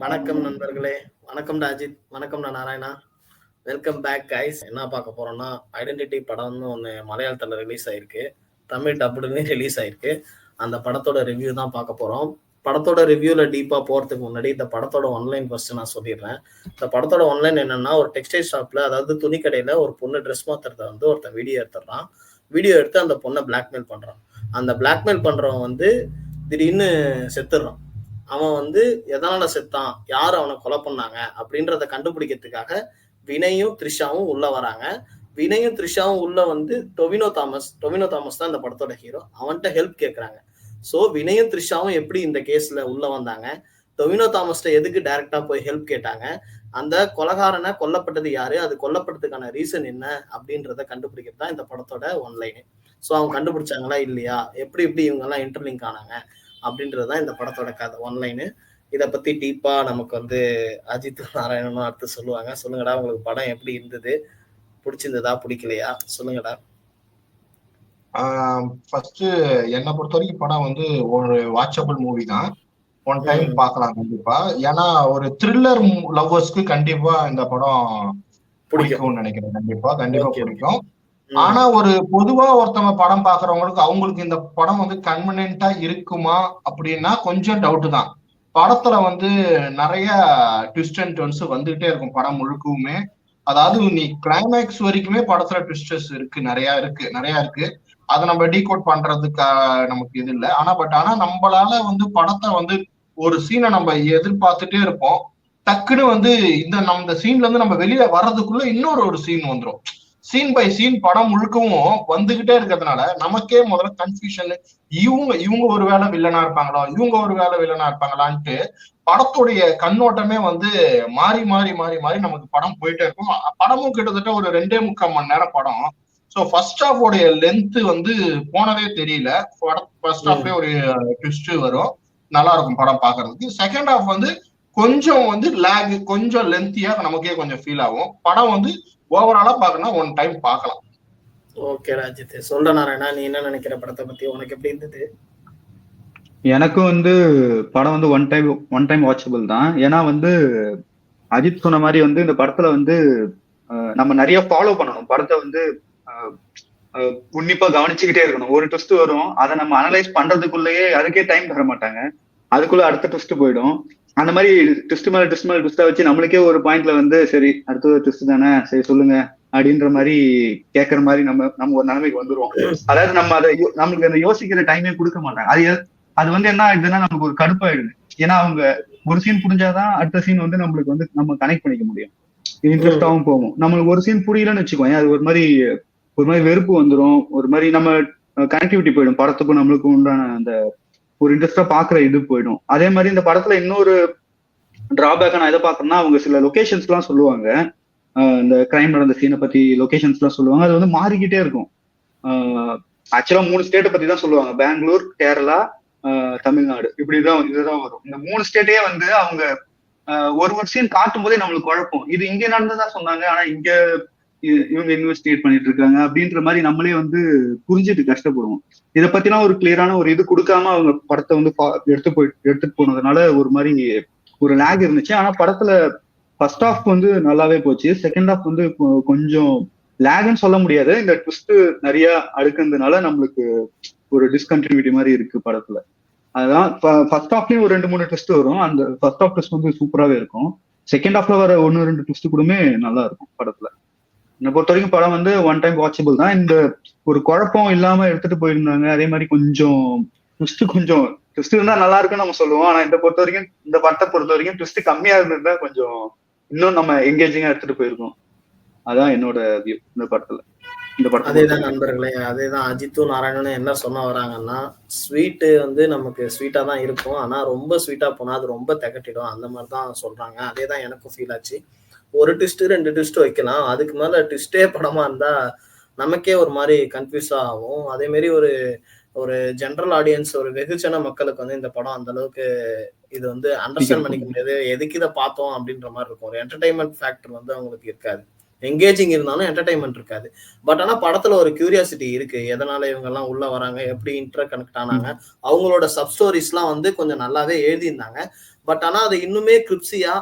வணக்கம் நண்பர்களே. வணக்கம்டா அஜித். வணக்கம்டா நாராயணா. Welcome back guys. என்ன பார்க்க போறோம்னா, ஐடென்டிட்டி படம்னு ஒன்று மலையாளத்தில் ரிலீஸ் ஆயிருக்கு. தமிழ் டப்புடுமே ரிலீஸ் ஆயிருக்கு. அந்த படத்தோட ரிவ்யூ தான் பார்க்க போறோம். படத்தோட ரிவ்யூல டீப்பா போறதுக்கு முன்னாடி இந்த படத்தோட ஒன்லைன் ஃபர்ஸ்ட் நான் சொல்லிடுறேன். இந்த படத்தோட ஒன்லைன் என்னன்னா, ஒரு டெக்ஸ்டைல் ஷாப்ல, அதாவது துணி கடையில ஒரு பொண்ணு ட்ரெஸ் மாத்துறத வந்து ஒருத்தன் வீடியோ எடுத்துடுறான். வீடியோ எடுத்து அந்த பொண்ணை பிளாக்மெயில் பண்றான். அந்த பிளாக்மெயில் பண்றவன் வந்து திடீர்னு செத்துடுறான். அவன் வந்து எதனால செத்தான், யார் அவனை கொலை பண்ணாங்க அப்படின்றத கண்டுபிடிக்கிறதுக்காக வினயும் த்ரிஷாவும் உள்ள வராங்க. வினயும் த்ரிஷாவும் உள்ள வந்து டொவினோ தாமஸ் தான் இந்த படத்தோட ஹீரோ. அவன்கிட்ட ஹெல்ப் கேட்கறாங்க. ஸோ வினயும் த்ரிஷாவும் எப்படி இந்த கேஸ்ல உள்ள வந்தாங்க, டொவினோ தாமஸ்ட எதுக்கு டைரக்டா போய் ஹெல்ப் கேட்டாங்க, அந்த கொலகாரனை கொல்லப்பட்டது யாரு, அது கொல்லப்பட்டதுக்கான ரீசன் என்ன அப்படின்றத கண்டுபிடிக்கிறது தான் இந்த படத்தோட ஒன்லைனு. ஸோ அவங்க கண்டுபிடிச்சாங்களா இல்லையா, எப்படி இவங்க எல்லாம் இன்டர்லிங்க் ஆனாங்க அப்படின்றதுதான் இந்த படத்தோட கதை ஒன்லைனு. இதை பத்தி டீப்பா நமக்கு வந்து அஜித் நாராயணனும் அடுத்து சொல்லுவாங்க. சொல்லுங்கடா, உங்களுக்கு படம் எப்படி இருந்தது, பிடிச்சிருந்ததா பிடிக்கலையா சொல்லுங்கடா. ஃபர்ஸ்ட் என்னை பொறுத்த வரைக்கும் படம் வந்து ஒரு வாட்சபிள் மூவி தான். ஒன் டைம் பார்க்கலாம் கண்டிப்பா. ஏன்னா ஒரு த்ரில்லர் லவ்வர்ஸ்க்கு கண்டிப்பா இந்த படம் பிடிக்கும்னு நினைக்கிறேன். கண்டிப்பா பிடிக்கும். ஆனா ஒரு பொதுவா ஒருத்தவங்க படம் பாக்குறவங்களுக்கு அவங்களுக்கு இந்த படம் வந்து கன்வீனியன்ட்டா இருக்குமா அப்படின்னா கொஞ்சம் டவுட் தான். படத்துல வந்து நிறைய ட்விஸ்ட் அண்ட் டர்ன்ஸ் வந்துகிட்டே இருக்கும் படம் முழுக்கவுமே. அதாவது நீ கிளைமேக்ஸ் வரைக்குமே படத்துல ட்விஸ்டர்ஸ் இருக்கு, நிறைய இருக்கு. அதை நம்ம டீகோட் பண்றதுக்கு நமக்கு இது இல்லை. ஆனா நம்மளால வந்து படத்தை வந்து ஒரு சீனை நம்ம எதிர்பார்த்துட்டே இருப்போம். டக்குன்னு வந்து இந்த சீன்ல இருந்து நம்ம வெளியே வர்றதுக்குள்ள இன்னொரு சீன் வந்துடும். சீன் பை சீன் படம் முழுக்கவும் வந்துகிட்டே இருக்கிறதுனால நமக்கே முதல்ல கன்ஃபியூஷன், இவங்க ஒரு வேளை வில்லனா இருப்பாங்களா, இவங்க ஒரு வேளை வில்லனா இருப்பாங்களான்ட்டு படத்துடைய கண்ணோட்டமே வந்து மாறி நமக்கு படம் போயிட்டே இருக்கும். படமும் கிட்டத்தட்ட ஒரு 2.25 மணி நேரம் படம். ஸோ ஃபர்ஸ்ட் ஹாஃபோடைய லென்த் வந்து போனதே தெரியல. ஃபர்ஸ்ட் ஹாஃப்லேயே ஒரு ட்விஸ்ட் வரும், நல்லா இருக்கும் படம் பாக்குறதுக்கு. செகண்ட் ஹாஃப் வந்து கொஞ்சம் வந்து லேக், கொஞ்சம் லென்த்தியா நமக்கே கொஞ்சம் ஃபீல் ஆகும். படம் வந்து ஓவராலா பார்க்கணும், ஒன் டைம் பார்க்கலாம். ஓகே ராஜித், சொல்ற நாராயணா, நீ என்ன நினைக்கிற படத்தை பத்தி, உனக்கு எப்படி இருந்தது? எனக்கும் வந்து படம் வந்து ஒன் டைம் வாட்சபிள் தான். ஏன்னா வந்து அஜித் சொன்ன மாதிரி வந்து இந்த படத்துல வந்து நம்ம நிறைய ஃபாலோ பண்ணணும். படத்தை வந்து உன்னிப்பா கவனிச்சுக்கிட்டே இருக்கணும். ஒரு ட்விஸ்ட் வரும், அதை நம்ம அனலைஸ் பண்றதுக்குள்ளேயே அதுக்கே டைம் தர மாட்டாங்க, அதுக்குள்ள அடுத்த ட்விஸ்ட் போயிடும். அந்த மாதிரி ட்விஸ்ட் மேல ட்விஸ்டா வச்சு நம்மளுக்கே ஒரு பாயிண்ட்ல வந்து சரி அடுத்தது ட்விஸ்ட் தானே, சரி சொல்லுங்க அப்படின்ற மாதிரி கேட்கற மாதிரி நம்ம ஒரு நிலைமைக்கு வந்துருவோம். அதாவது நம்ம அதை நம்மளுக்கு அந்த யோசிக்கிற டைமே கொடுக்க மாட்டாங்க. அது வந்து என்ன ஆயிடுதுன்னா நமக்கு ஒரு கடுப்பாயிடுது. ஏன்னா அவங்க ஒரு சீன் புரிஞ்சாதான் அடுத்த சீன் வந்து நம்மளுக்கு வந்து நம்ம கனெக்ட் பண்ணிக்க முடியும், இன்ட்ரெஸ்டாவும் போகும். நம்மளுக்கு ஒரு சீன் புரியலன்னு வச்சுக்கோங்க, அது ஒரு மாதிரி வெறுப்பு வந்துடும், ஒரு மாதிரி நம்ம கனெக்டிவிட்டி போயிடும், படத்துக்கும் நம்மளுக்கும் உண்டான அந்த ஒரு இன்ட்ரெஸ்டா பாக்குற இது போயிடும். அதே மாதிரி இந்த படத்துல இன்னொரு டிராபேக்கா நான் எதை பாக்குறேன்னா, அவங்க சில லொகேஷன்ஸ் எல்லாம் சொல்லுவாங்க, இந்த கிரைம் நடந்த சீனை பத்தி லொகேஷன்ஸ் எல்லாம் சொல்லுவாங்க. அது வந்து மாறிக்கிட்டே இருக்கும். ஆக்சுவலா 3 ஸ்டேட்டை பத்தி தான் சொல்லுவாங்க, பெங்களூர், கேரளா, தமிழ்நாடு, இதுதான் வரும். இந்த 3 ஸ்டேட்டையே வந்து அவங்க ஒரு சீன் காட்டும் போதே நம்மளுக்கு குழப்பம், இது இங்க நடந்ததான் சொன்னாங்க, ஆனா இங்க இவங்க இன்வெஸ்டிகேட் பண்ணிட்டு இருக்காங்க அப்படின்ற மாதிரி நம்மளே வந்து புரிஞ்சுட்டு கஷ்டப்படுவோம். இதை பத்திலாம் ஒரு கிளியரான ஒரு இது கொடுக்காம அவங்க படத்தை வந்து எடுத்துட்டு போனதுனால ஒரு மாதிரி ஒரு லேக் இருந்துச்சு. ஆனா படத்துல ஃபர்ஸ்ட் ஹாஃப் வந்து நல்லாவே போச்சு, செகண்ட் ஹாஃப் வந்து கொஞ்சம் லேக்னு சொல்ல முடியாது. இந்த ட்விஸ்ட் நிறைய அடுக்குறதுனால நம்மளுக்கு ஒரு டிஸ்கண்டினியூட்டி மாதிரி இருக்கு படத்துல. அதுதான் ஃபர்ஸ்ட் ஹாஃப்லயும் ஒரு 2-3 ட்விஸ்ட் வரும். அந்த ஃபர்ஸ்ட் ஹாஃப் ட்விஸ்ட் வந்து சூப்பராகவே இருக்கும். செகண்ட் ஹாஃப்ல வர 1-2 ட்விஸ்ட் கூடமே நல்லா இருக்கும் படத்துல. என்னை பொறுத்த வரைக்கும் படம் வந்து ஒன் டைம் வாட்சபிள் தான். இந்த ஒரு குழப்பம் இல்லாம எடுத்துட்டு போயிருந்தாங்க. அதே மாதிரி கொஞ்சம் ட்விஸ்ட் இருந்தா நல்லா இருக்குன்னு நம்ம சொல்லுவோம். ஆனா இந்த படத்தை பொறுத்த வரைக்கும் ட்விஸ்ட் கம்மியா இருந்திருந்தா கொஞ்சம் இன்னும் நம்ம எங்கேஜிங்கா எடுத்துட்டு போயிருக்கோம். அதான் என்னோட வியூ இந்த படத்துல. அதேதான் நண்பர்களே, அதேதான் அஜித்தும் நாராயணனும் என்ன சொன்ன வராங்கன்னா, ஸ்வீட்டு வந்து நமக்கு ஸ்வீட்டா தான் இருக்கும், ஆனா ரொம்ப ஸ்வீட்டா போனா அது ரொம்ப திகட்டிடும், அந்த மாதிரி தான் சொல்றாங்க. அதேதான் எனக்கும் ஃபீல் ஆச்சு. ஒரு ட்விஸ்ட் 2 ட்விஸ்ட் வைக்கலாம், அதுக்கு மேல ட்விஸ்டே படமா இருந்தா நமக்கே ஒரு மாதிரி கன்ஃபியூஸா ஆகும். அதே மாதிரி ஒரு ஜென்ரல் ஆடியன்ஸ், ஒரு வெகுஜன மக்களுக்கு வந்து இந்த படம் அந்த அளவுக்கு இது வந்து அண்டர்ஸ்டாண்ட் பண்ணிக்க முடியாது, எதுக்கு இதை பார்த்தோம் அப்படின்ற மாதிரி இருக்கும். ஒரு என்டர்டைன்மெண்ட் ஃபேக்டர் வந்து அவங்களுக்கு இருக்காது. எங்கேஜிங் இருந்தாலும் என்டர்டைன்மெண்ட் இருக்காது. பட் ஆனா படத்துல ஒரு கியூரியாசிட்டி இருக்கு, எதனால இவங்க எல்லாம் உள்ள வராங்க, எப்படி இன்டர் கனெக்ட் ஆனாங்க, அவங்களோட சப் ஸ்டோரிஸ் எல்லாம் வந்து கொஞ்சம் நல்லாவே எழுதியிருந்தாங்க. பட் ஆனா அது இன்னுமே கிரிப்சியா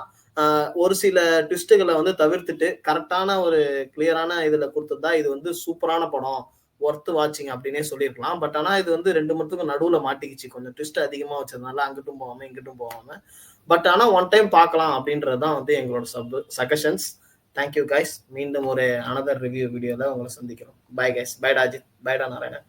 ஒரு சில ட்விஸ்டுகளை வந்து தவிர்த்துட்டு கரெக்டான ஒரு கிளியரான இதுல கொடுத்ததா இது வந்து சூப்பரான படம், ஒர்த் வாட்சிங் அப்படின்னே சொல்லியிருக்கலாம். பட் ஆனா இது வந்து 2 மணத்துக்கும் நடுவுல மாட்டிக்கிச்சு, கொஞ்சம் ட்விஸ்ட் அதிகமா வச்சதுனால அங்கிட்டும் போகாம இங்கிட்டும் போகாம. பட் ஆனா ஒன் டைம் பார்க்கலாம் அப்படின்றதுதான் வந்து எங்களோட சஜஷன்ஸ். Thank you guys. மீண்டும் ஒரு அனதர் ரிவ்யூ வீடியோல உங்களை சந்திக்கிறோம். Bye guys. பை அஜித். பைடா நாராயணன்.